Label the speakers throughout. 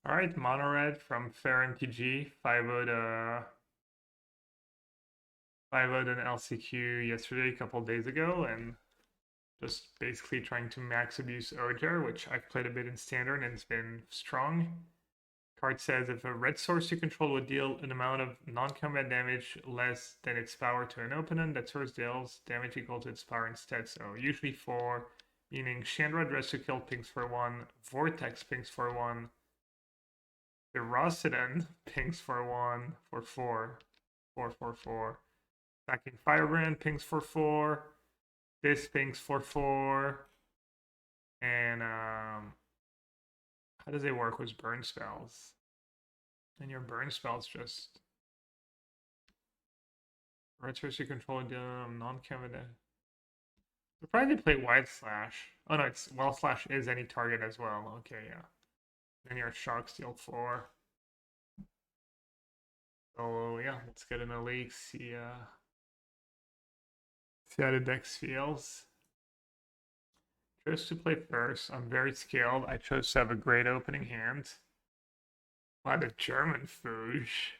Speaker 1: Alright, mono red from Fair MTG, 5-0'd an LCQ yesterday, a couple days ago, and just basically trying to max abuse Ojer, which I've played a bit in standard and it's been strong. Card says if a red source you control would deal an amount of non-combat damage less than its power to an opponent, that source deals damage equal to its power instead. So usually 4, meaning Chandra Dress to Kill pings for 1, Vortex pings for 1, Ferocidon pings for 1 for 4. 4, 4, 4. Fanatical Firebrand pings for 4. This pings for 4. And how does it work with burn spells? And your burn spells just red source you control non-combat. We'll probably play Wide Slash. Oh no, it's Well Slash is any target as well. Okay, yeah. Then your Shock Steal 4. So yeah, let's get in a league, see how the deck feels. Chose to play first. I'm very skilled. I chose to have a great opening hand. Wow, the German Fooge.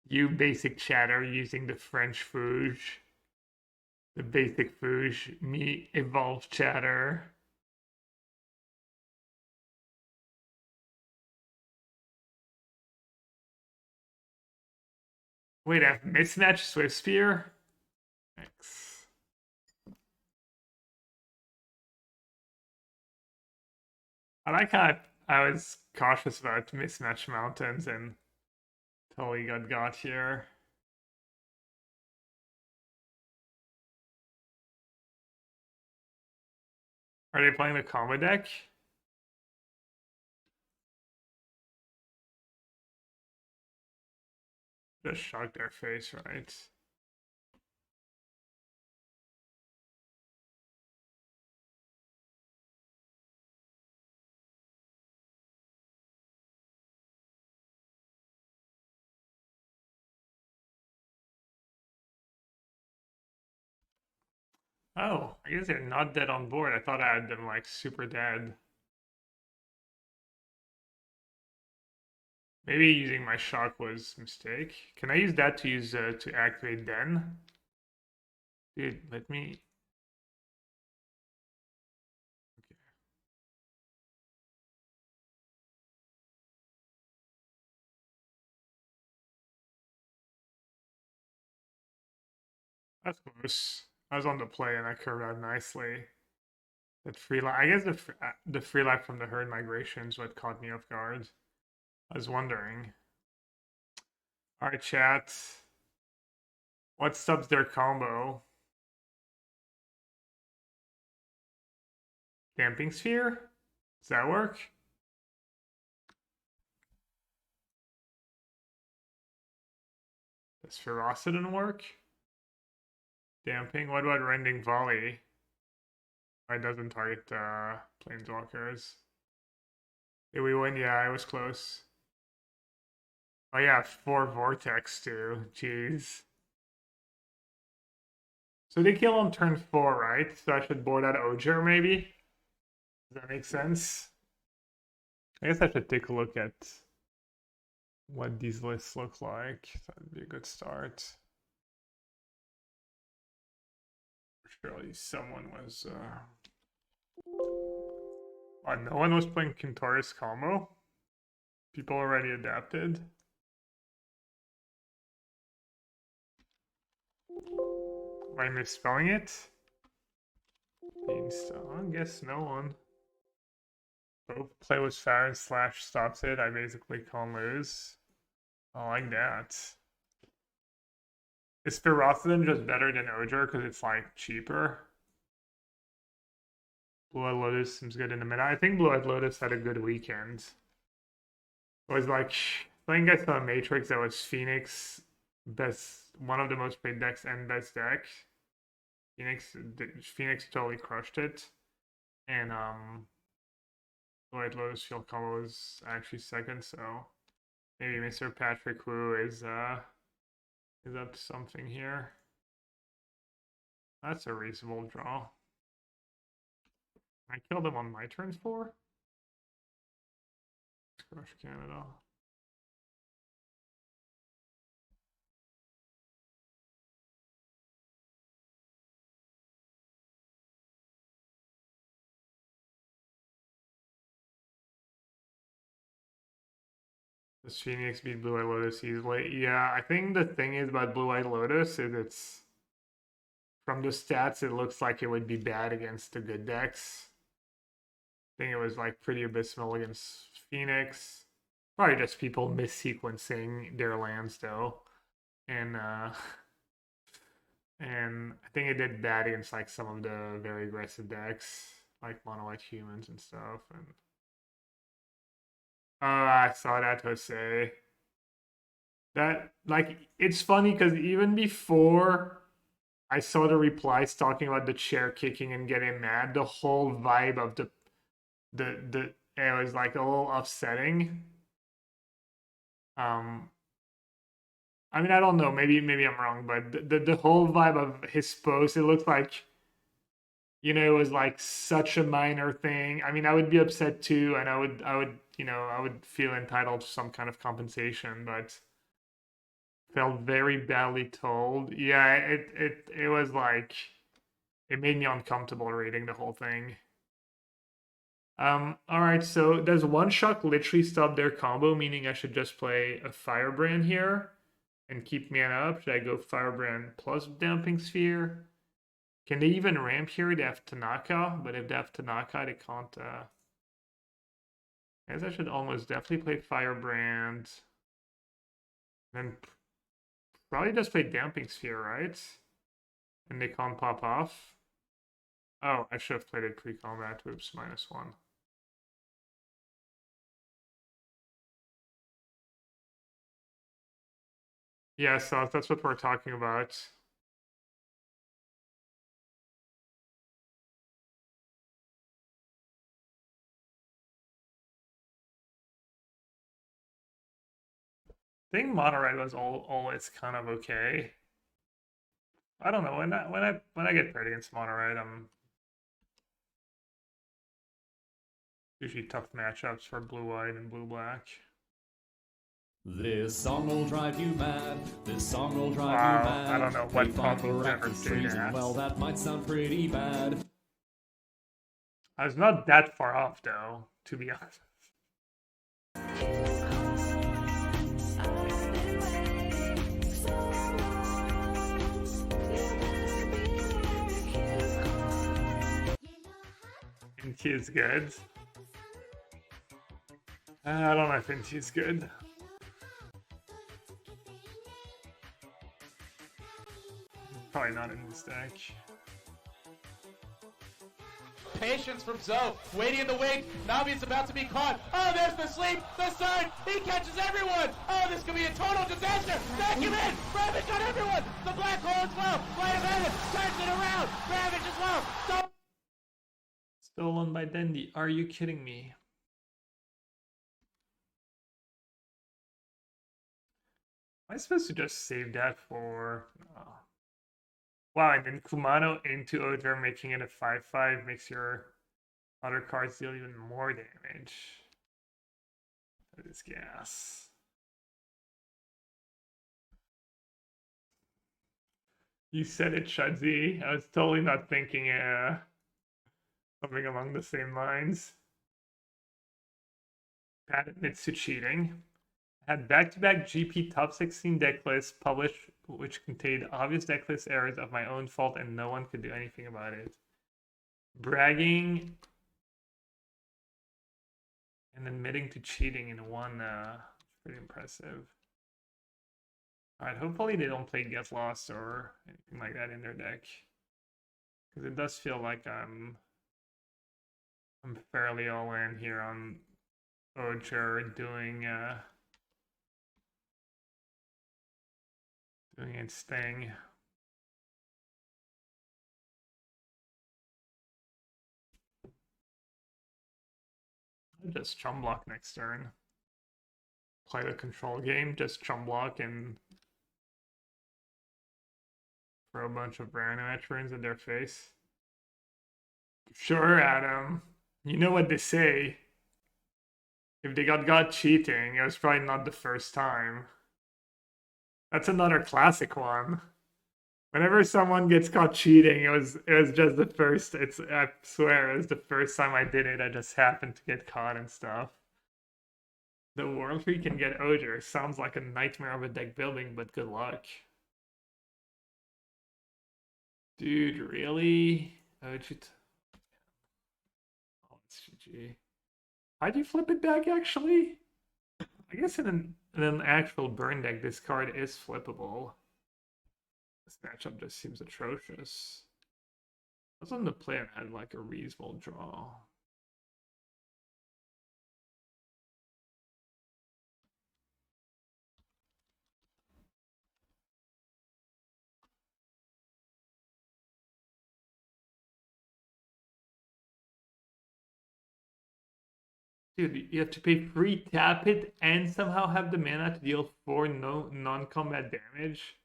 Speaker 1: You basic chatter using the French Fooge. The basic Fooge. Me evolved chatter. Wait, I have mismatched Swiftspear? Thanks. I like how I was cautious about mismatched mountains and totally got here. Are they playing the combo deck? Just shock their face, right? Oh, I guess they're not dead on board. I thought I had them like super dead. Maybe using my shock was a mistake. Can I use that to use to activate Den? Dude, let me. Okay. That's close. I was on the play and I curved out nicely. That free life. I guess the free life from the herd migration is what caught me off guard. I was wondering. All right, chat. What subs their combo? Damping Sphere? Does that work? Does Ferocidon work? Damping? What about Rending Volley? It doesn't target Planeswalkers. Did we win? Yeah, I was close. Oh yeah, 4 Vortex too. Jeez. So they kill on turn 4, right? So I should board out Ojer maybe? Does that make sense? I guess I should take a look at what these lists look like. That'd be a good start. Surely someone was oh, no one was playing Kintaris combo? People already adapted? Am I misspelling it? I guess no one. Both play with Farron / stops it. I basically can't lose. I like that. Is Ferocidon just better than Ojer because it's like cheaper? Blue-Eyed Lotus seems good in the mid. I think Blue-Eyed Lotus had a good weekend. It was like, I think I saw Matrix that was Phoenix, one of the most played decks and best deck. Phoenix totally crushed it. And Blue-Eyed Lotus field combo was actually second, so maybe Mr. Patrick Wu is up to something here. That's a reasonable draw. I killed him on my turn 4? Crush Canada. Does Phoenix beat Blue Eye Lotus easily? Yeah, I think the thing is about Blue Eye Lotus is it's from the stats it looks like it would be bad against the good decks. I think it was like pretty abysmal against Phoenix. Probably just people mis-sequencing their lands though. And and I think it did bad against like some of the very aggressive decks, like mono white humans and stuff. And I saw that, Jose. That like it's funny because even before I saw the replies talking about the chair kicking and getting mad, the whole vibe of the it was like a little upsetting. I mean, I don't know. Maybe I'm wrong, but the whole vibe of his post, it looked like, you know, it was like such a minor thing. I mean, I would be upset too, and I would, you know, I would feel entitled to some kind of compensation, but felt very badly told. Yeah, it was like it made me uncomfortable reading the whole thing. All right, so does one shot literally stop their combo, meaning I should just play a Firebrand here and keep mana up? Should I go Firebrand plus Damping Sphere? Can they even ramp here? They have Tanaka, but if they have Tanaka, they can't. I guess I should almost definitely play Firebrand. Then probably just play Damping Sphere, right? And they can't pop off. Oh, I should have played it pre-combat. Oops, -1. Yeah, so that's what we're talking about. I think mono red was always kind of okay. I don't know when I get paired against mono red, I'm usually tough matchups for blue white and blue black.
Speaker 2: This song will drive you mad. This song will drive you mad.
Speaker 1: I don't know what combos ever say that.
Speaker 2: Well, that might sound pretty bad.
Speaker 1: I was not that far off though, to be honest. Inti is good. I don't know if Inti is good. Probably not in this deck.
Speaker 3: Patience from Zoe, waiting in the wings. Navi's about to be caught. Oh, there's the sleep, the surge. He catches everyone. Oh, this could be a total disaster. Vacuum in. Ravage on everyone. The black hole as well. Light of heaven turns it around. Ravage as well.
Speaker 1: Stolen by Dendi. Are you kidding me? Am I supposed to just save that for... Wow, and then Kumano into Ojer, making it a 5/5, makes your other cards deal even more damage. That is gas. You said it, Shudzy. I was totally not thinking something along the same lines. Pat admits to cheating. Had back-to-back GP top 16 deck lists published, which contained obvious decklist errors of my own fault, and no one could do anything about it. Bragging and admitting to cheating in one, pretty impressive. Alright, hopefully they don't play Get Lost or anything like that in their deck. Because it does feel like I'm fairly all in here on Ojer doing its thing. I'll just chum block next turn. Play the control game, just chum block and throw a bunch of Ramunap Ruins in their face. Sure, Adam. You know what they say. If they got cheating, it was probably not the first time. That's another classic one. Whenever someone gets caught cheating, it was just the first. I swear it was the first time I did it. I just happened to get caught and stuff. The world we can get Ojer sounds like a nightmare of a deck building, but good luck. Dude, really? Ojer. Oh, it's GG. How'd you flip it back actually? I guess in an actual burn deck, this card is flippable. This matchup just seems atrocious. Wasn't the player had like a reasonable draw? Dude, you have to pay free tap it and somehow have the mana to deal 4 non-combat damage.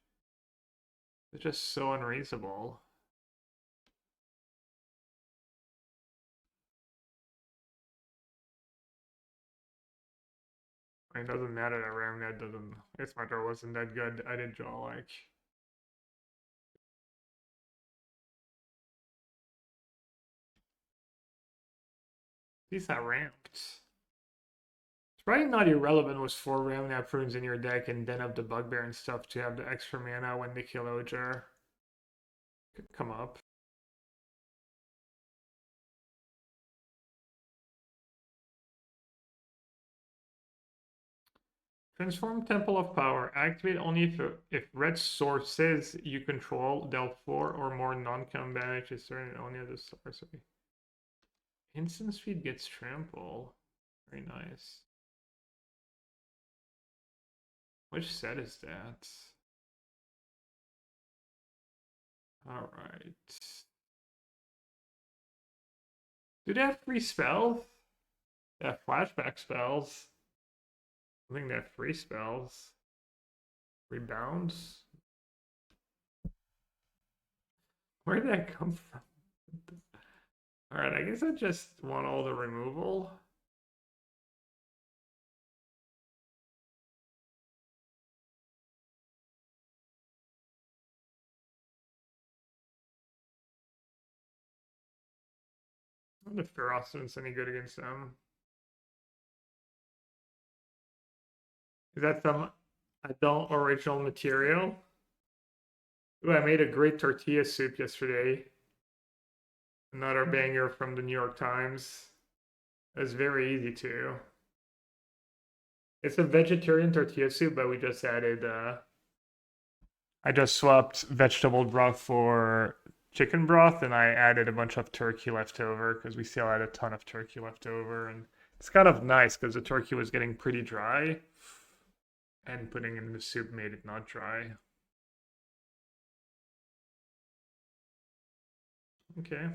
Speaker 1: It's just so unreasonable. I mean, it doesn't matter that Ramunap doesn't. I guess my draw wasn't that good. I did draw like. He's not ramped. It's probably not irrelevant with 4 Ramunap Ruins in your deck and then have the Bugbear and stuff to have the extra mana when they kill Ojer. Could come up. Transform Temple of Power. Activate only if red sources you control dealt 4 or more non-combat damage to certain only other sorcery. Instant speed gets trample. Very nice. Which set is that? Alright. Do they have free spells? They have flashback spells. I think they have free spells. Rebounds? Where did that come from? Alright, I guess I just want all the removal. I wonder if Ferocidon's any good against them. Is that some adult original material? Ooh, I made a great tortilla soup yesterday. Another banger from the New York Times. It was very easy too. It's a vegetarian tortilla soup, but we just added I just swapped vegetable broth for chicken broth, and I added a bunch of turkey left over because we still had a ton of turkey left over, and it's kind of nice because the turkey was getting pretty dry, and putting it in the soup made it not dry. Okay.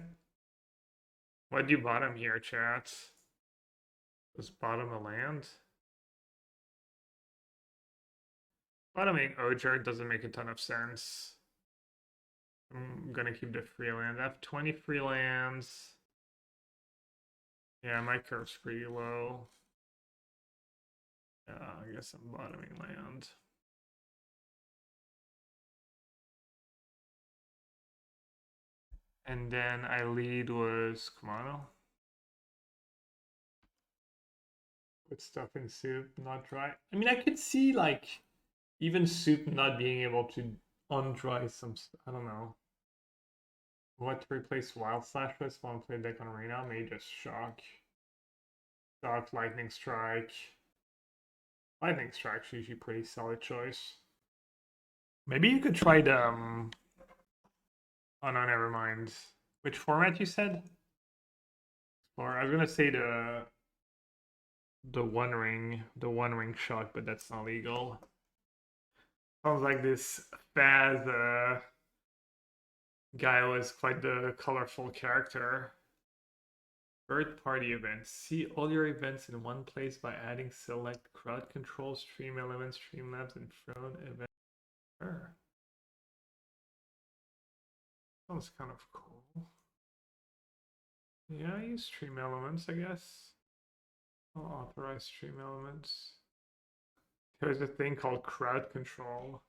Speaker 1: Why'd you bottom here, chat? Was bottom a land? Bottoming Ojer doesn't make a ton of sense. I'm gonna keep the free land. I have 20 free lands. Yeah, my curve's pretty low. I guess I'm bottoming land. And then I lead was Kumano. With stuff in soup, not dry. I mean, I could see like even soup not being able to undry some. I don't know. What to replace Wild Slash with? Want to play deck on Arena? Maybe just Shock. Shock, Lightning Strike. Lightning Strike's usually a pretty solid choice. Maybe you could try the. Oh no, never mind. Which format you said? Or I was gonna say the One Ring Shock, but that's not legal. Sounds like this Faz guy was quite the colorful character. Third party events. See all your events in one place by adding select crowd control, stream elements, streamlabs, and throne events. Sure. Sounds kind of cool. Yeah, I use stream elements, I guess. I'll authorize stream elements. There's a thing called crowd control.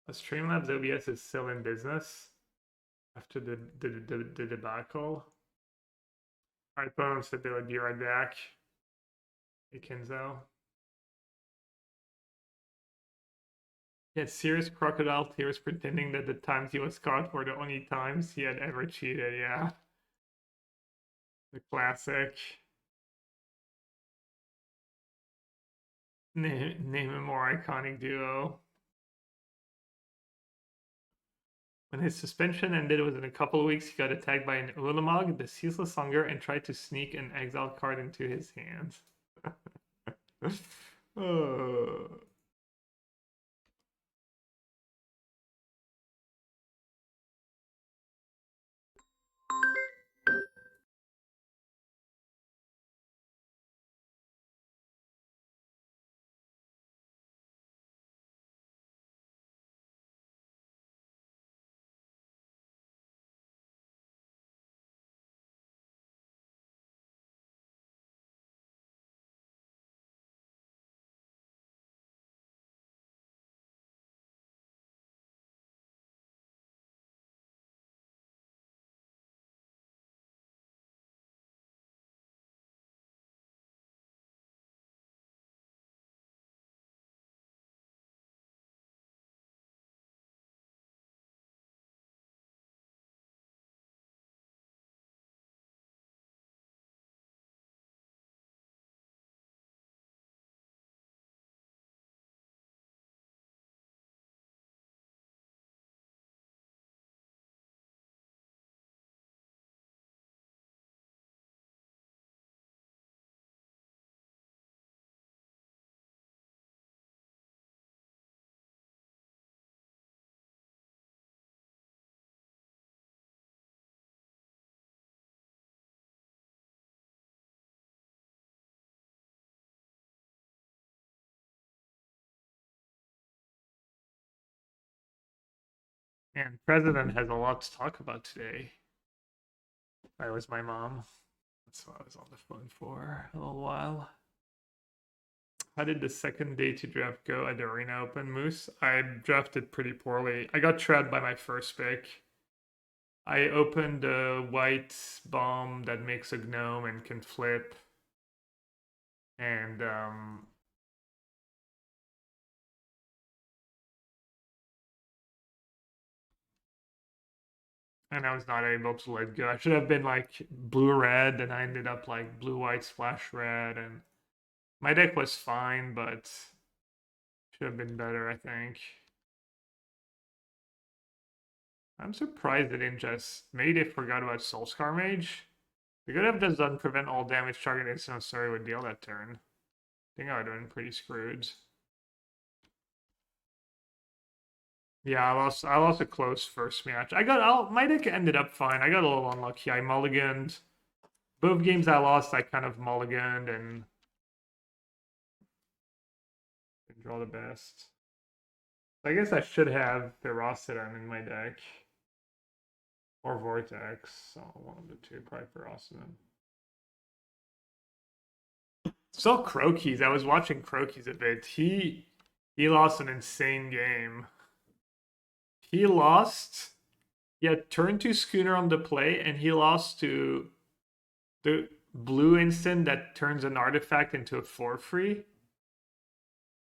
Speaker 1: A Streamlabs OBS is still in business after the debacle. iPhone said they would be right back. Hey, Kenzo. Yeah, serious crocodile tears pretending that the times he was caught were the only times he had ever cheated, yeah. The classic. Name a more iconic duo. When his suspension ended within a couple of weeks, he got attacked by an Ulamog, the Ceaseless Hunger, and tried to sneak an exile card into his hands. Oh. And President has a lot to talk about today. That was my mom. That's what I was on the phone for a little while. How did the second day to draft go at the Arena Open, Moose? I drafted pretty poorly. I got trapped by my first pick. I opened a white bomb that makes a gnome and can flip. And I was not able to let go. I should have been like blue-red, and I ended up like blue-white splash red, and my deck was fine, but should have been better, I think. I'm surprised they didn't just... Maybe they forgot about Soul-Scar Mage. They could have just done prevent all damage target instant story would deal that turn. I think I would have been pretty screwed. Yeah, I lost a close first match. My deck ended up fine. I got a little unlucky. I mulliganed. Both games I lost, I kind of mulliganed and didn't draw the best. I guess I should have Ferocidon in my deck. Or Vortex. So one of the two, probably Ferocidon. So Croakies, I was watching Croakies a bit. He lost an insane game. He had turn 2 Schooner on the play, and he lost to the blue instant that turns an artifact into a 4/3.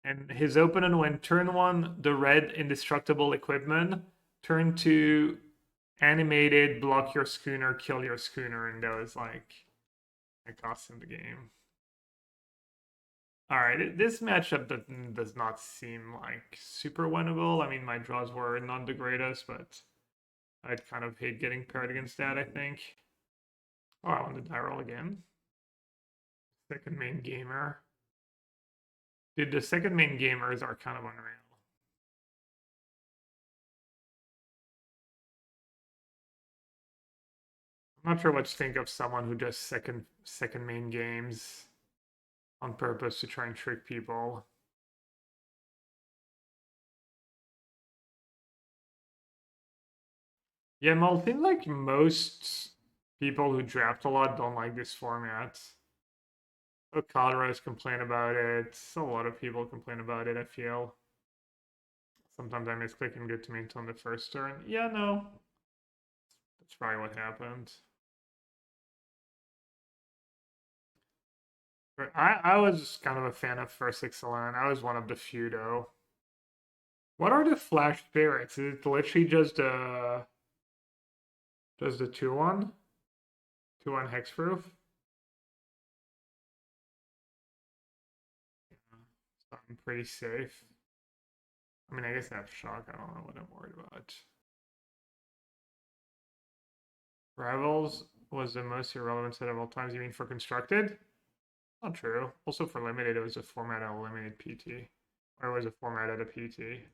Speaker 1: And his opponent went turn 1, the red indestructible equipment, turn 2, animated, block your Schooner, kill your Schooner, and that was like, it cost him the game. Alright, this matchup does not seem like super winnable. I mean, my draws were not the greatest, but I'd kind of hate getting paired against that, I think. Oh, I want to die roll again. Second main gamer. Dude, the second main gamers are kind of unreal. I'm not sure what to think of someone who just second main games on purpose to try and trick people. Yeah, Mel, I think like most people who draft a lot don't like this format. Oh, Colorado's complain about it. A lot of people complain about it, I feel. Sometimes I misclick and get to mint on the first turn. Yeah, no. That's probably what happened. But I was kind of a fan of First Excellent. I was one of the few, though. What are the Flash Spirits? Is it literally just a 2-1? 2-1 hexproof? So I'm pretty safe. I mean, I guess I have shock. I don't know what I'm worried about. Rivals was the most irrelevant set of all times. You mean for constructed? Not true. Also for limited, it was a format at a limited PT. Or it was a format at a PT.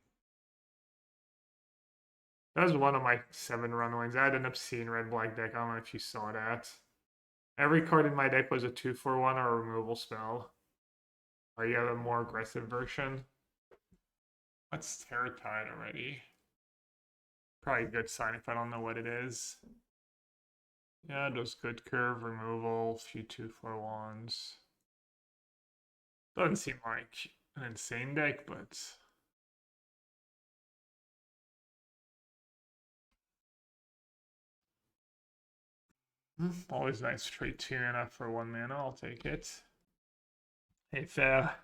Speaker 1: That was one of my 7 run wins. I had an obscene red-black deck. I don't know if you saw that. Every card in my deck was a 2-for-1 or a removal spell. Or you have a more aggressive version. That's Terror Tide already. Probably a good sign if I don't know what it is. Yeah, it does good curve, removal, few 2-for-1s. Doesn't seem like an insane deck, but... Always nice to trade 2 mana for 1 mana, I'll take it. Hey, fair.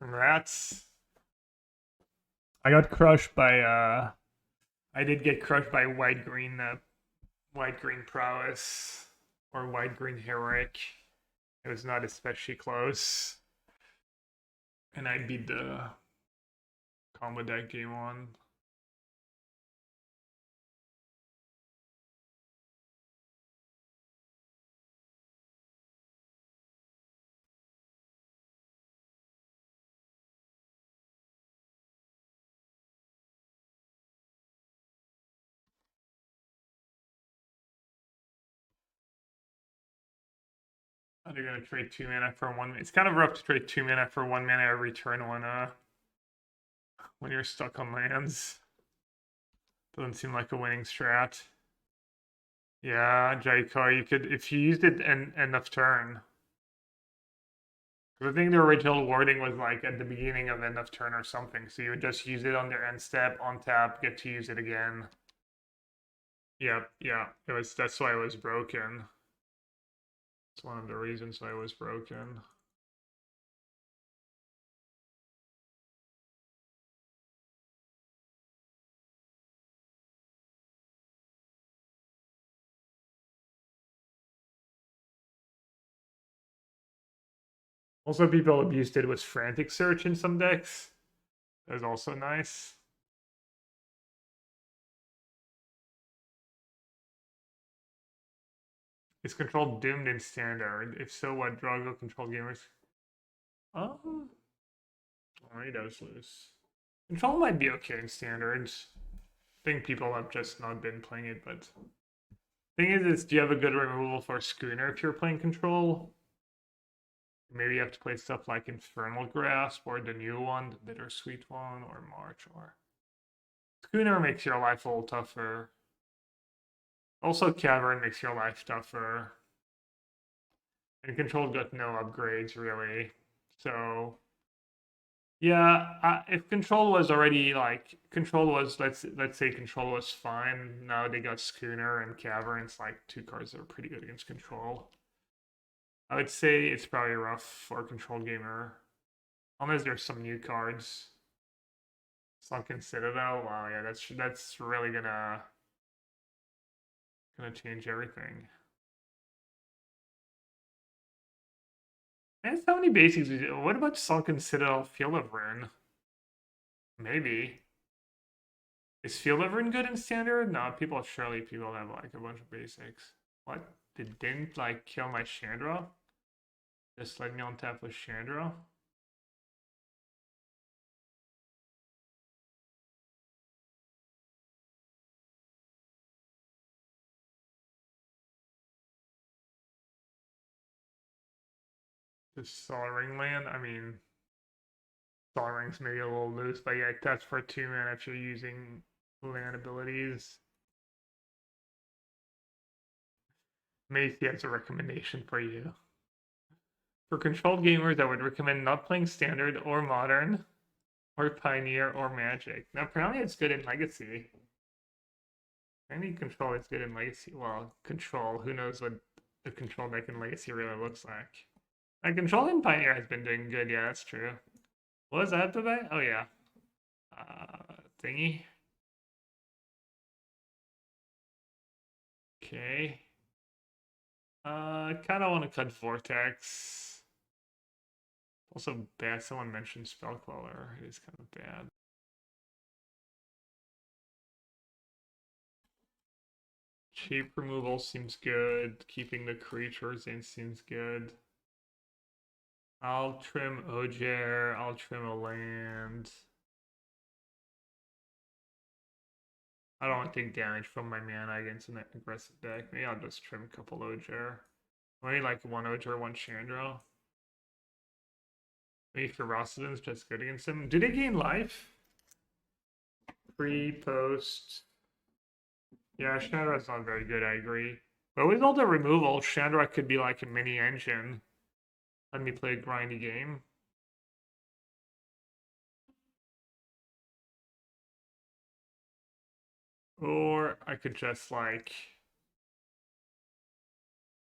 Speaker 1: Congrats. I got crushed by, I did get crushed by white-green prowess. Or white-green heroic. It was not especially close. And I beat the combo deck game 1. They're gonna trade 2 mana for 1. It's kind of rough to trade 2 mana for 1 mana every turn when you're stuck on lands. Doesn't seem like a winning strat. Yeah, Jaikar, you could, if you used it end of turn. Because I think the original wording was like at the beginning of end of turn or something. So you would just use it on their end step, on tap, get to use it again. Yep, yeah. That's why it was broken. It's one of the reasons why it was broken. Also, people abused it with Frantic Search in some decks. That was also nice. Is Control doomed in Standard? If so, what Drago control gamers? Oh, he does lose. Control might be okay in Standards. I think people have just not been playing it, but... Thing is, do you have a good removal for Schooner if you're playing Control? Maybe you have to play stuff like Infernal Grasp, or the new one, the Bittersweet one, or March, or... Schooner makes your life a little tougher. Also, Cavern makes your life tougher. And Control got no upgrades, really. So... Yeah, if Control was already, like... Control was, let's say Control was fine. Now they got Schooner and Cavern. It's like 2 cards that are pretty good against Control. I would say it's probably rough for a Control gamer. Unless there's some new cards. Sunken Citadel, wow, yeah, that's really gonna change everything. And how many basics? What about Sunken Citadel Field of Ruin? Maybe. Is Field of Ruin good in Standard? No, surely people have like a bunch of basics. What? They didn't like kill my Chandra? Just let me on tap with Chandra? Just Sol Ring land? I mean, Sol Ring's maybe a little loose, but yeah, that's for 2 mana if you're using land abilities. Macy has a recommendation for you. For controlled gamers, I would recommend not playing Standard or Modern, or Pioneer or Magic. Now, apparently it's good in Legacy. Any control is good in Legacy. Well, control, who knows what the control deck in Legacy really looks like. And control in Pioneer has been doing good, yeah, that's true. What was that today? Oh, yeah. Thingy. Okay. Kind of want to cut Vortex. Also bad. Someone mentioned Spellcaller. It is kind of bad. Cheap removal seems good. Keeping the creatures in seems good. I'll trim Ojer. I'll trim a land. I don't want to take damage from my mana against an aggressive deck. Maybe I'll just trim a couple Ojer. Maybe like one Ojer, one Chandra. Maybe Ferocidon's just good against him. Do they gain life? Pre, post. Yeah, Chandra's not very good, I agree. But with all the removal, Chandra could be like a mini engine. Let me play a grindy game. Or I could just like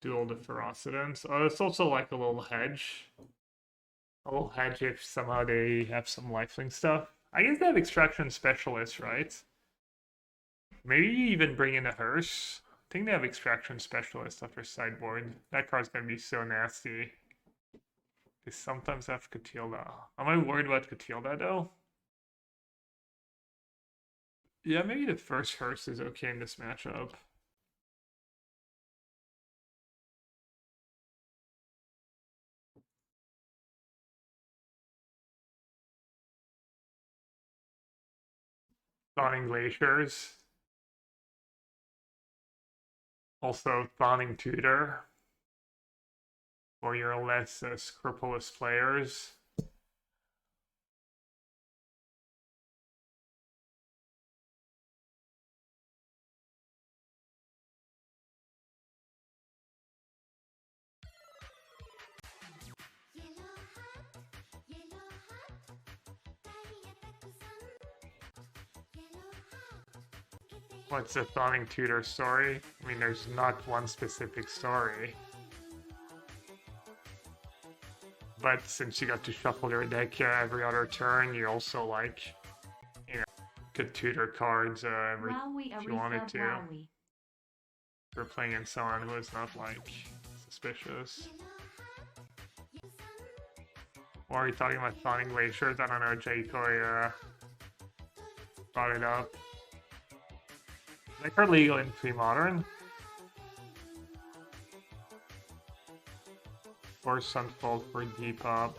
Speaker 1: do all the Ferocidons. Oh, it's also like a little hedge. A little hedge if somehow they have some lifelink stuff. I guess they have extraction specialists, right? Maybe even bring in a hearse. I think they have extraction specialist after sideboard. That card's gonna be so nasty. They sometimes have Catilda. Am I worried about Catilda though? Yeah, maybe the first hearse is okay in this matchup. Thawing Glaciers. Also, Thawing Tutor. For your less scrupulous players. What's the Thawing Tutor story? I mean, there's not one specific story. But since you got to shuffle your deck every other turn, you also like, you know, could tutor cards if you wanted to. If you're playing in someone who is not like suspicious. Or are you talking about Thawing Glaciers? I don't know, Jaikoi brought it up. Is that card legal in pre-modern? Or Sunfold for Depop.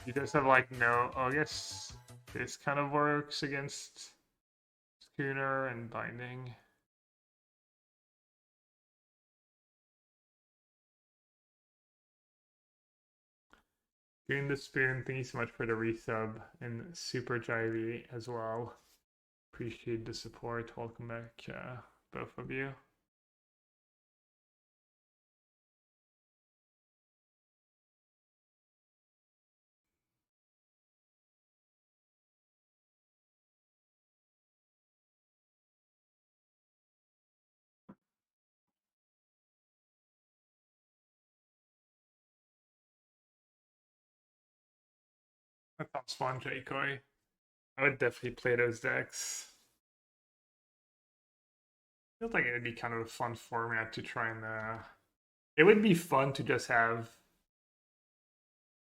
Speaker 1: You guys have like no. Oh, I guess this kind of works against Schooner and Binding. Green the Spoon, thank you so much for the resub, and Super Jivey as well. Appreciate the support. Welcome back, both of you. That sounds fun, Jaikoi. I would definitely play those decks. Feels like it'd be kind of a fun format to try and it would be fun to just have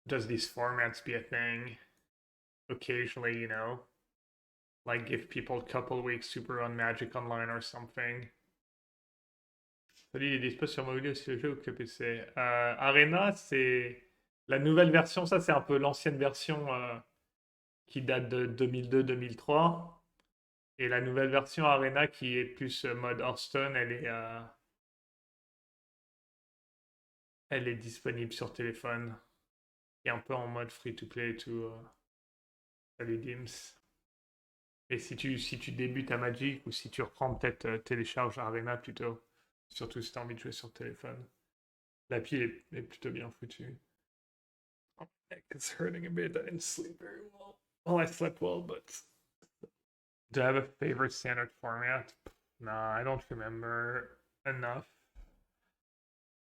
Speaker 1: these formats be a thing occasionally, you know, like give people a couple weeks to run Magic Online or something. Salut, il est dispo sur mobile aussi le jeu ou que PC? Arena, c'est la nouvelle version, ça c'est un peu l'ancienne version qui date de 2002-2003. Et la nouvelle version Arena qui est plus mode Hearthstone, elle est disponible sur téléphone. Et un peu en mode free-to-play et tout. Salut Dims. Et si tu débutes à Magic ou si tu reprends peut-être télécharge Arena plutôt. Surtout si tu as envie de jouer sur téléphone. L'appui est plutôt bien foutu. Oh, my neck is hurting a bit. I didn't sleep very well. Well, I slept well, but do I have a favorite standard format? Nah, I don't remember enough.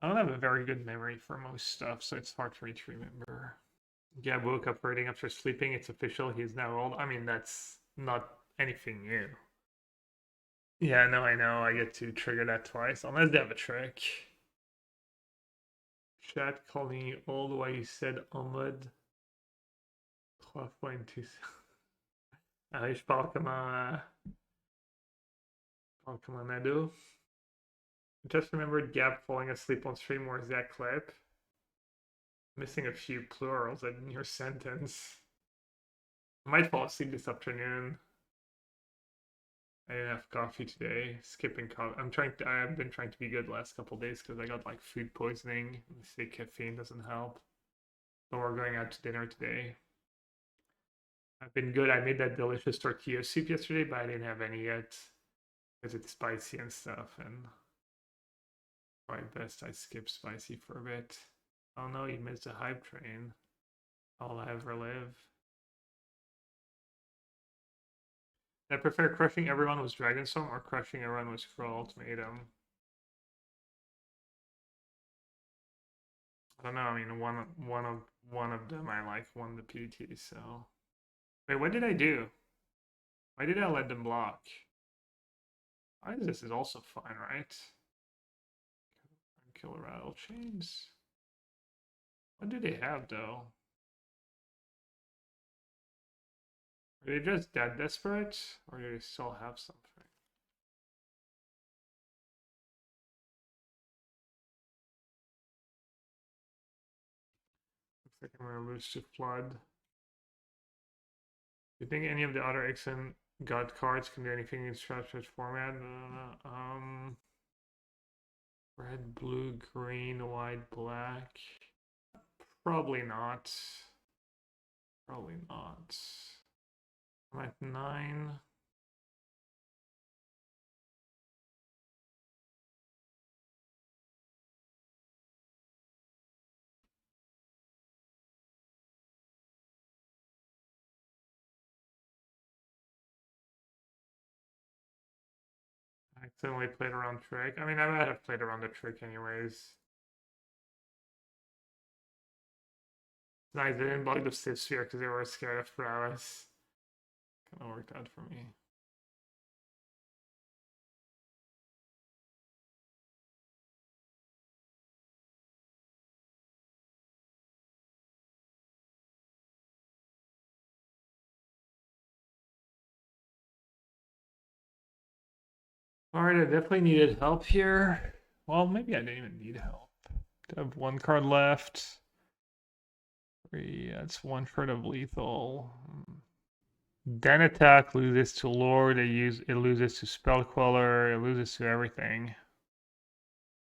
Speaker 1: I don't have a very good memory for most stuff, so it's hard for me to remember. Gab woke up hurting after sleeping. It's official. He's now old. I mean, that's not anything new. Yeah, no, I know. I get to trigger that twice, unless they have a trick. Chat calling you old while you said Ahmed. 3.2. Ah, je parle comme un ado. Just remembered Gab falling asleep on stream. Where's that clip? Missing a few plurals in your sentence. I might fall asleep this afternoon. I didn't have coffee today. Skipping coffee. I've been trying to be good the last couple days because I got like food poisoning. They say caffeine doesn't help. But we're going out to dinner today. I've been good. I made that delicious tortilla soup yesterday, but I didn't have any yet because it's spicy and stuff. And probably best I skip spicy for a bit. Oh no, you missed a hype train. All I ever live. I prefer crushing everyone with Dragonstorm or crushing everyone with Scroll Ultimatum. I don't know. I mean, one of them I like won the PT. So wait, what did I do? Why did I let them block? Why is this is also fine, right? Kill rattle chains. What do they have though? Are they just that desperate, or do they still have something? Looks like I'm gonna lose to Flood. Do you think any of the other Ixen God cards can do anything in structured format? Red, blue, green, white, black. Probably not. Probably not. I'm at 9. I accidentally played around trick. I mean, I might have played around the trick anyways. Nice, they didn't block the Swiftspear because they were scared of prowess. Kind of worked out for me. Alright, I definitely needed help here. Well, maybe I didn't even need help. I have 1 card left. 3, that's 1 short of lethal. Den attack loses to Lord, it loses to Spell Queller, it loses to everything.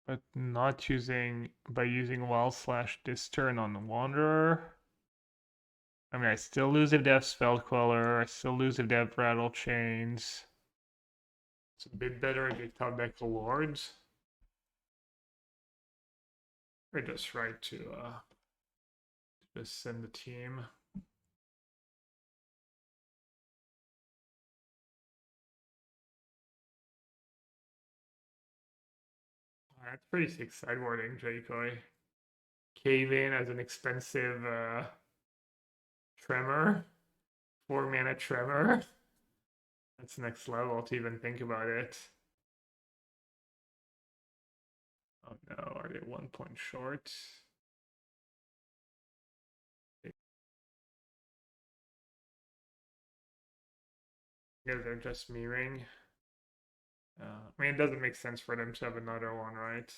Speaker 1: But not using, by using Wild Slash this turn on the Wanderer. I mean, I still lose if they have Spell Queller, I still lose if they have Rattle Chains. It's a bit better if they top deck the Lords. Or just right to just send the team. That's pretty sick sideboarding, Dracoy. Cave in as an expensive Tremor. 4 mana Tremor. That's next level to even think about it. Oh no, are they 1 point short? Yeah, they're just mirroring. I mean, it doesn't make sense for them to have another one, right?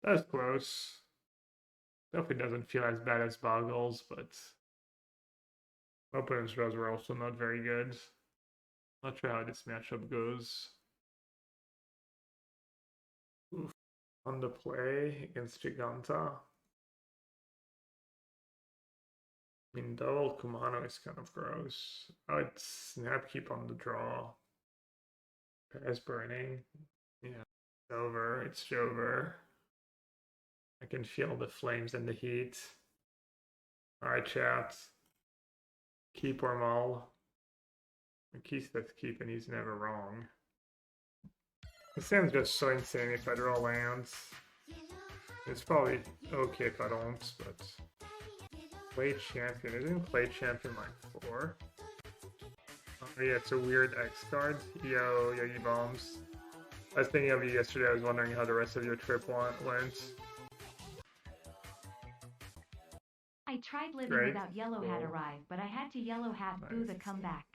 Speaker 1: That's close. Definitely doesn't feel as bad as Boggles, but opponent's draws were also not very good. Not sure how this matchup goes. Oof. On the play against Giganta. I mean, double Kumano is kind of gross. Oh, it's Snapkeep on the draw. Pass burning. Yeah. over. It's over. I can feel the flames and the heat. Alright, chat. Keep or maul. He says keep and he's never wrong. This sounds just so insane if I draw lands. It's probably okay if I don't, but... Play champion. Isn't play champion like 4? Oh yeah, it's a weird X card. Yo, Yogi Bombs. I was thinking of you yesterday. I was wondering how the rest of your trip went.
Speaker 4: I tried living
Speaker 1: Great.
Speaker 4: without yellowhat arrive, but I had to yellowhat boo the comeback.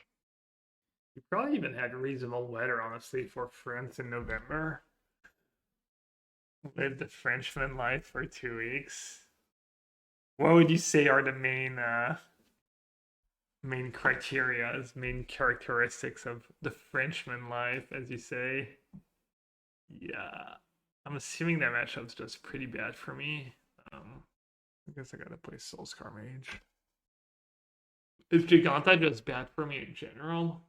Speaker 1: You probably even had reasonable weather, honestly, for France in November. Lived the Frenchman life for 2 weeks. What would you say are the main criteria, main characteristics of the Frenchman life, as you say? Yeah, I'm assuming that matchup's just pretty bad for me. I guess I gotta play Soul-Scar Mage. Is Giganta just bad for me in general?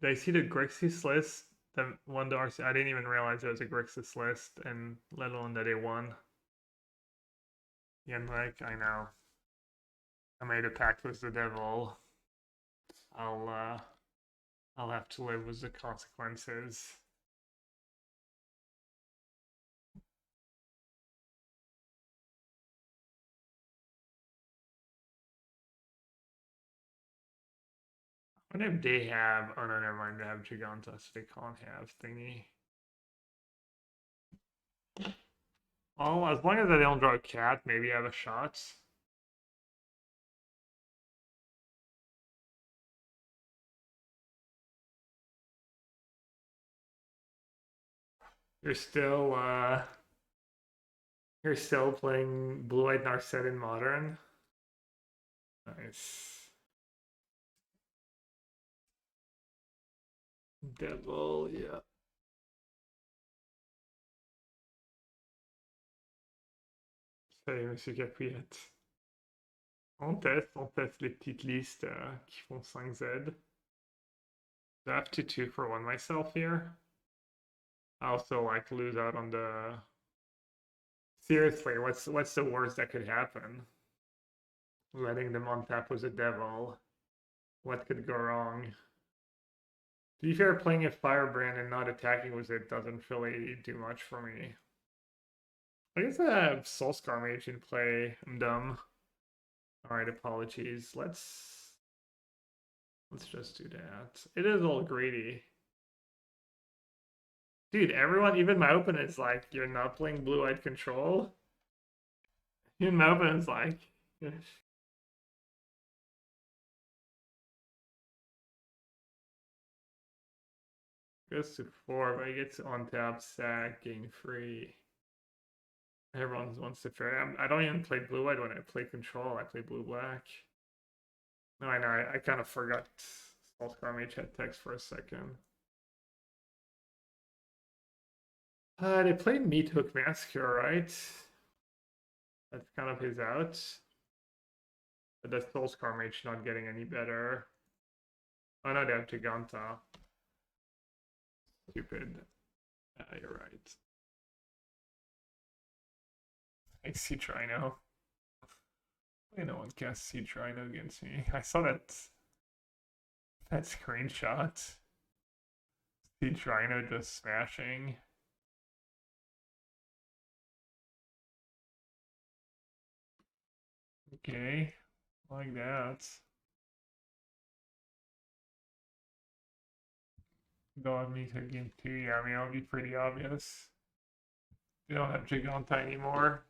Speaker 1: Did I see the Grixis list? The one to RC? I didn't even realize there was a Grixis list, and let alone that it won. Yeah, like, I know. I made a pact with the devil. I'll have to live with the consequences. I wonder if they have... Oh no, never mind. They have Giganta, so they can't have thingy. Well, as long as I don't draw a cat, maybe I have a shot. You're still playing Blue-Eyed Narset in Modern? Nice. Devil, yeah. Salut, Monsieur Capouillette. On teste les petites listes qui font 5Z. Do I have to 2 for 1 myself here? I also like lose out on the... Seriously, what's the worst that could happen? Letting them on tap with a devil. What could go wrong? To be fair, playing a Firebrand and not attacking with it doesn't really do much for me. I guess I have Soul-Scar Mage in play. I'm dumb. Alright, apologies. Let's just do that. It is all greedy. Dude, everyone, even my opponent's like, you're not playing Blue-Eyed Control? Even my opponent's like... Goes to 4, but he gets on tap, sack, gain free. Everyone wants to fair. I don't even play blue-white when I play control. I play blue-black. No, I know. I kind of forgot Soul-Scar Mage had text for a second. They play Meat Hook Massacre, right? That's kind of his out. But the Soul-Scar Mage not getting any better. Oh no, they have Giganta. Stupid. You're right. I see Trino. No one casts see Trino against me. I saw that screenshot. See Trino just smashing. Okay, like that. Go on me to game 2. Yeah, I mean, it'll be pretty obvious. They don't have Giganta anymore.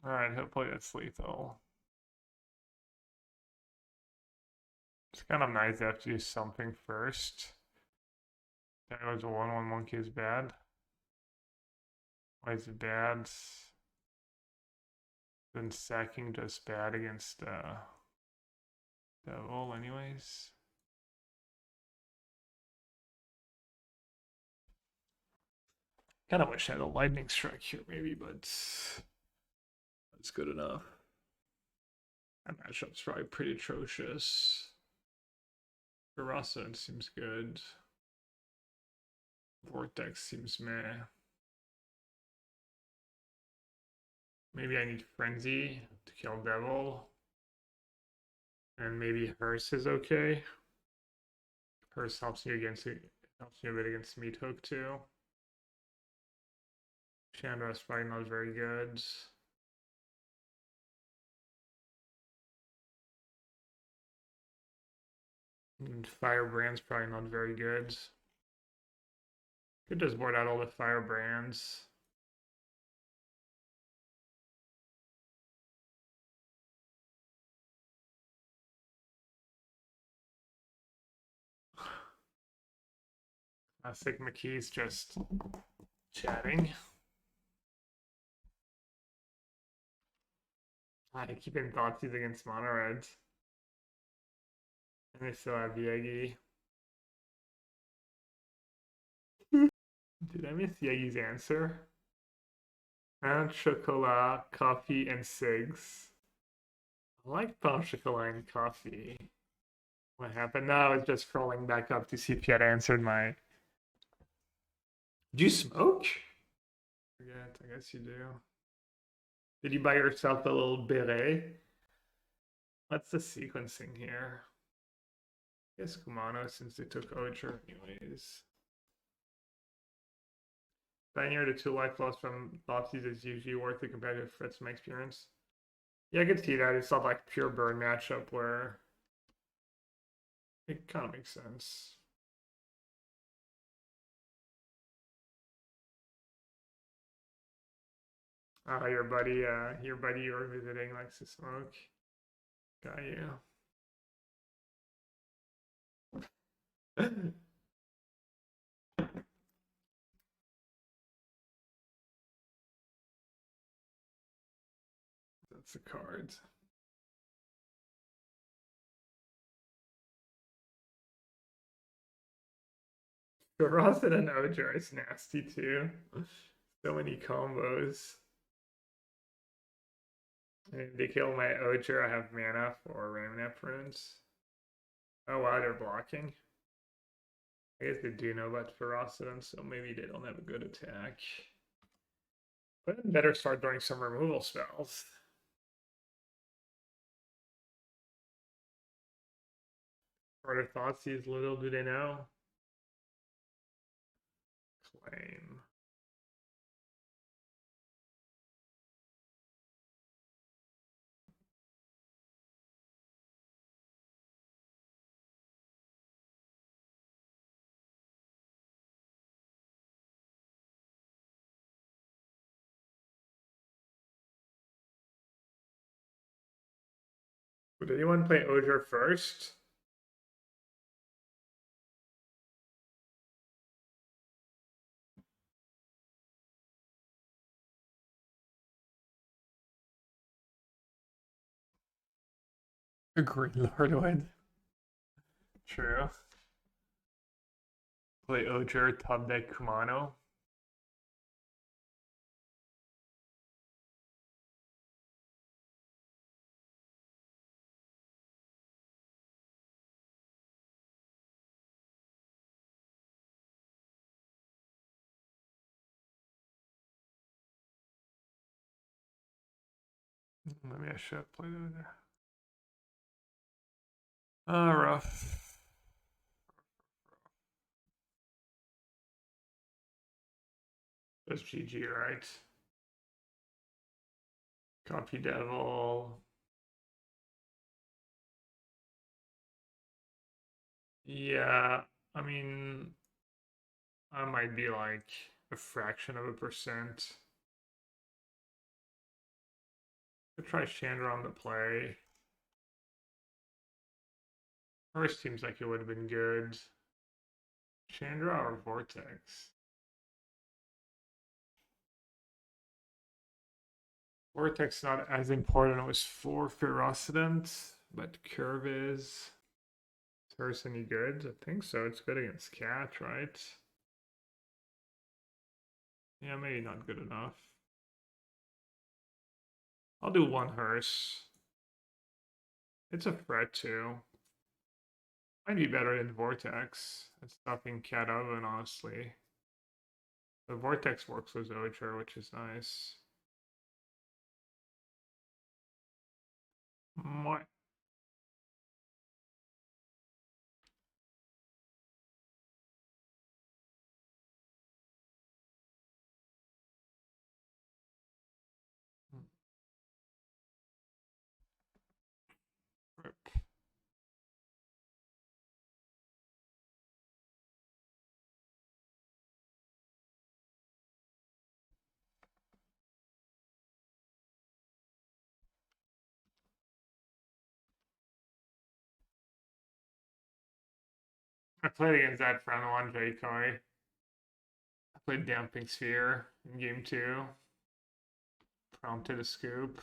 Speaker 1: Alright, hopefully that's lethal. It's kind of nice to have to do something first. That was a 1/1 monkey is bad. Why is it bad? Then sacking just bad against devil anyways. Kind of wish I had a lightning strike here, maybe, but that's good enough. That matchup's probably pretty atrocious. Ferocidon seems good. Vortex seems meh. Maybe I need Frenzy to kill Devil. And maybe Hearse is okay. Hearse helps you against it. Helps you a bit against Meat Hook too. Chandra is probably not very good. And Firebrand's probably not very good. Could just board out all the Firebrands. Classic McKee's just chatting. I keep in Thoughtseize against Mono Reds. And they still have Yegi. Did I miss Yegi's answer? Pain chocolat, coffee, and cigs. I like pain chocolat and coffee. What happened? No, I was just scrolling back up to see if you had answered my... Do you smoke? Forget, I guess you do. Did you buy yourself a little beret? What's the sequencing here? I guess Kumano, since they took Ojer anyways. Pioneer, the 2 life loss from Thoughtseize is usually worth the competitive threats from my experience. Yeah, I could see that. It's not like pure burn matchup where it kind of makes sense. Your buddy you were visiting likes to smoke. Got you. That's the cards. Ferocidon and Ojer is nasty too. So many combos. And if they kill my Ojer, I have mana for Ramunap Ruins. Oh wow, they're blocking. I guess they do know about Ferocidon, so maybe they don't have a good attack. But then better start doing some removal spells. Harder Thoughtseize, little do they know. Claim. Would anyone play Ojer first? Agree, Lordwood. True. Play Ojer, top deck Kumano. Maybe I should have played Ojer. Rough. That's GG, right? Copy Devil. Yeah, I mean, I might be like a fraction of a percent. I'll try Chandra on the play. First seems like it would have been good. Chandra or Vortex? Vortex not as important. It was for Ferocidon, but Curve is. Is hers any good? I think so. It's good against Cat, right? Yeah, maybe not good enough. I'll do one hearse. It's a threat too. Might be better than Vortex. It's stopping Cat Oven, honestly. The Vortex works with Ojer, which is nice. What? Rip. I played against that friend one, J-Koi. I played Damping Sphere in game 2. Prompted a scoop.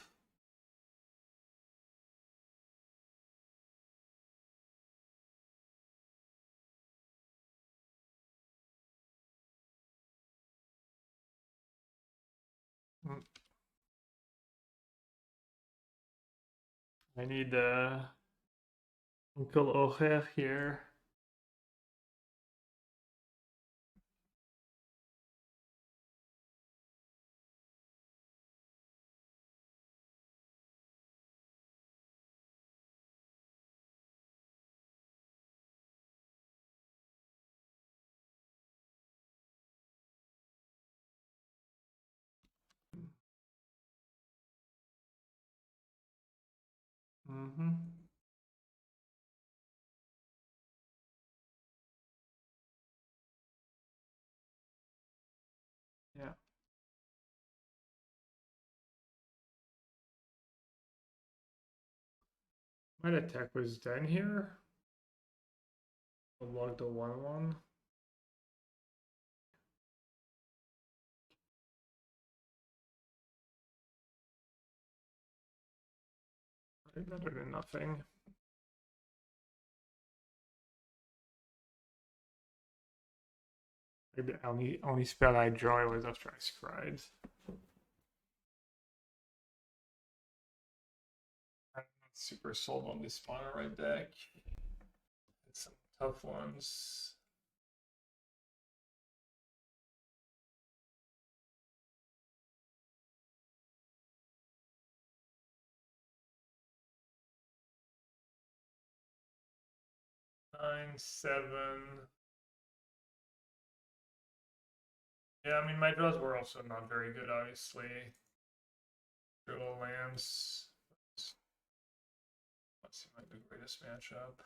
Speaker 1: I need Uncle Ojer here. Mm-hmm. Yeah. Might attack was done here. I'll log the 1-1. Better than nothing. Maybe the only spell I draw was after I scribed. I'm not super sold on this spawner right deck. It's some tough ones. Nine, 7. Yeah, I mean, my draws were also not very good, obviously. Drill lands. That seemed like the greatest matchup.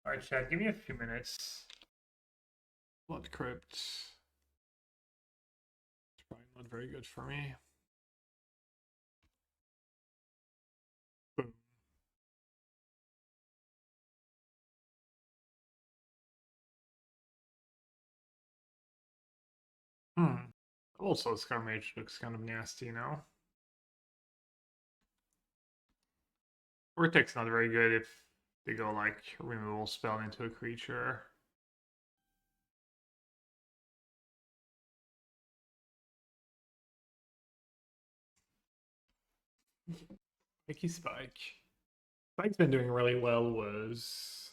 Speaker 1: Alright, chat, give me a few minutes. Blood Crypt. It's probably not very good for me. Boom. Also, Soul-Scar Mage looks kind of nasty now. Vortex not very good if they go like removal spell into a creature. Spiky Spike. Spike's been doing really well. Was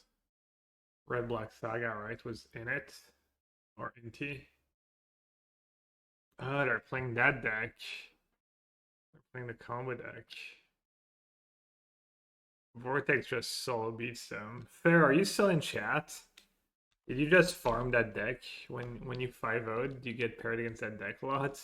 Speaker 1: Red Black Saga, right? Was in it or Inti. Oh, they're playing that deck. They're playing the combo deck. Vortex just solo beats them. Fair, are you still in chat? Did you just farm that deck when you 5-0'd? Do you get paired against that deck a lot?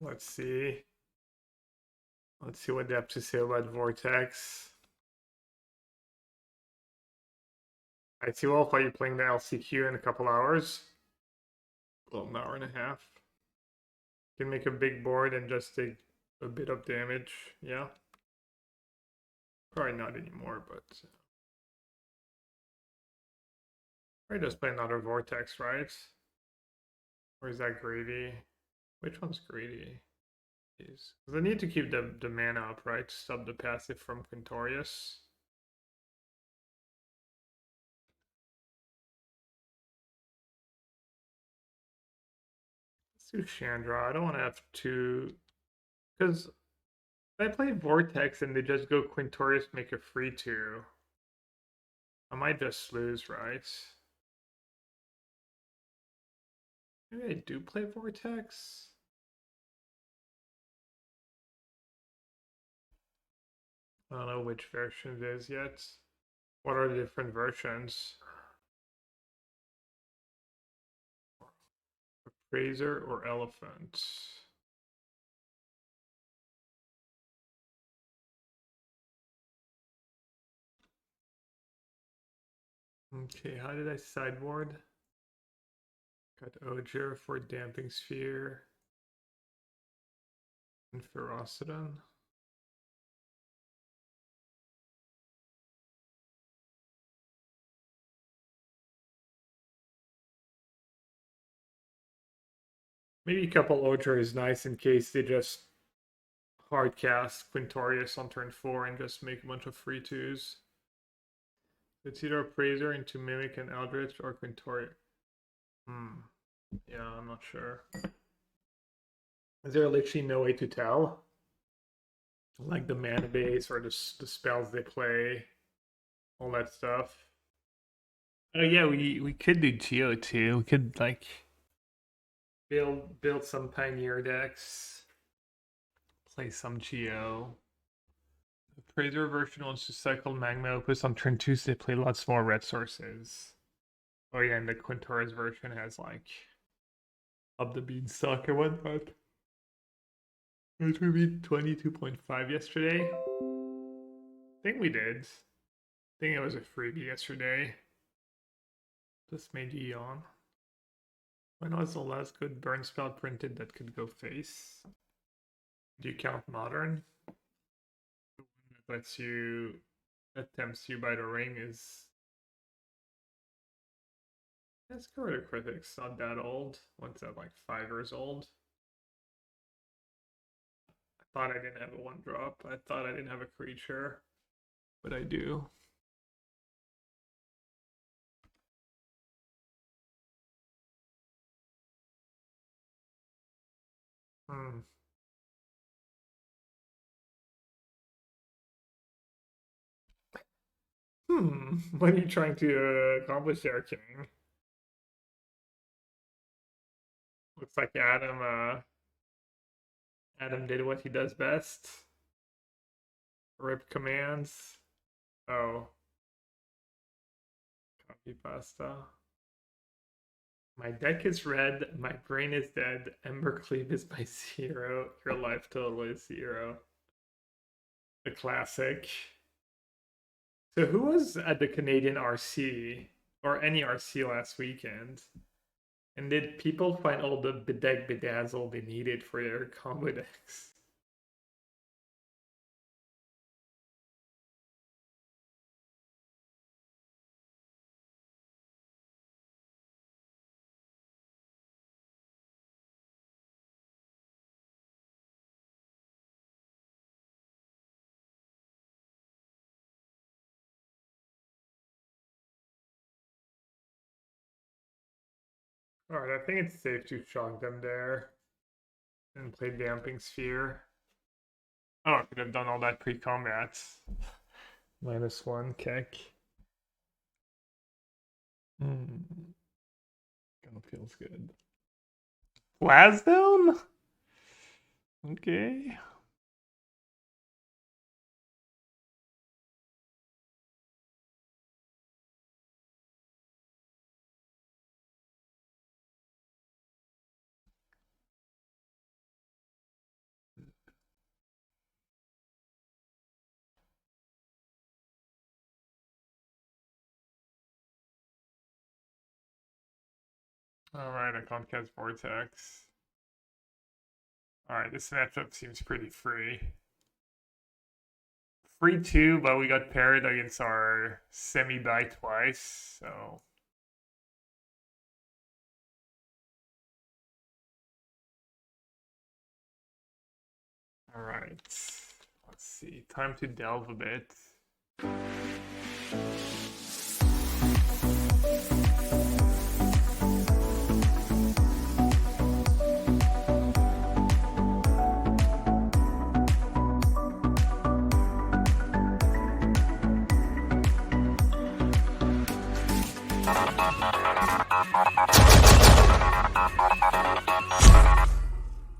Speaker 1: Let's see. Let's see what they have to say about Vortex. I see Wolf, are you playing the LCQ in a couple hours? Well, an hour and a half. Can make a big board and just take a bit of damage, yeah. Probably not anymore, but I just play another Vortex, right? Or is that greedy? Which one's greedy? Because I need to keep the mana up, right? To stop the passive from Quintorius. Let's do Chandra. I don't want to have two. Because if I play Vortex and they just go Quintorius, make a free 2, I might just lose, right? Maybe I do play Vortex. I don't know which version it is yet. What are the different versions? Razor or Elephant? Okay, how did I sideboard? Got Ojer for Damping Sphere and Ferocidon. Maybe a couple Ojer is nice in case they just hard cast Quintorius on turn 4 and just make a bunch of free 2s. It's either Appraiser into Mimic and Eldritch or Quintorius. Yeah, I'm not sure. Is there literally no way to tell? Like the mana base or the spells they play, all that stuff. Oh yeah, we could do Geo too. We could like build some Pioneer decks, play some Geo. The Praiser version wants to cycle Magma Opus on turn 2, so they play lots more red sources. Oh yeah, and the Quintorius version has like Up the Beanstalk and whatnot. It would be 22.5 yesterday. I think we did. I think it was a freebie yesterday. Just made you yawn. When was the last good burn spell printed that could go face? Do you count Modern? The one that lets you, that tempts you by the ring is... That's Corridor Critics, not that old. What's that, like 5 years old? I thought I didn't have a 1-drop. I thought I didn't have a creature. But I do. What are you trying to accomplish there, King? Looks like Adam did what he does best. Rip commands. Oh. Copy pasta. My deck is red, my brain is dead, Ember Cleave is my 0, your life total is 0. The classic. So who was at the Canadian RC, or any RC last weekend? And did people find all the bedeck bedazzle they needed for their combo decks? Alright, I think it's safe to shock them there. And play Damping Sphere. Oh, I could have done all that pre-combat. -1 kick. Kind of feels good. Lasdown? Okay. Alright, I can't cast Vortex. Alright, this matchup seems pretty free. Free 2, but we got paired against our semi-buy twice, so... Alright. Let's see. Time to delve a bit.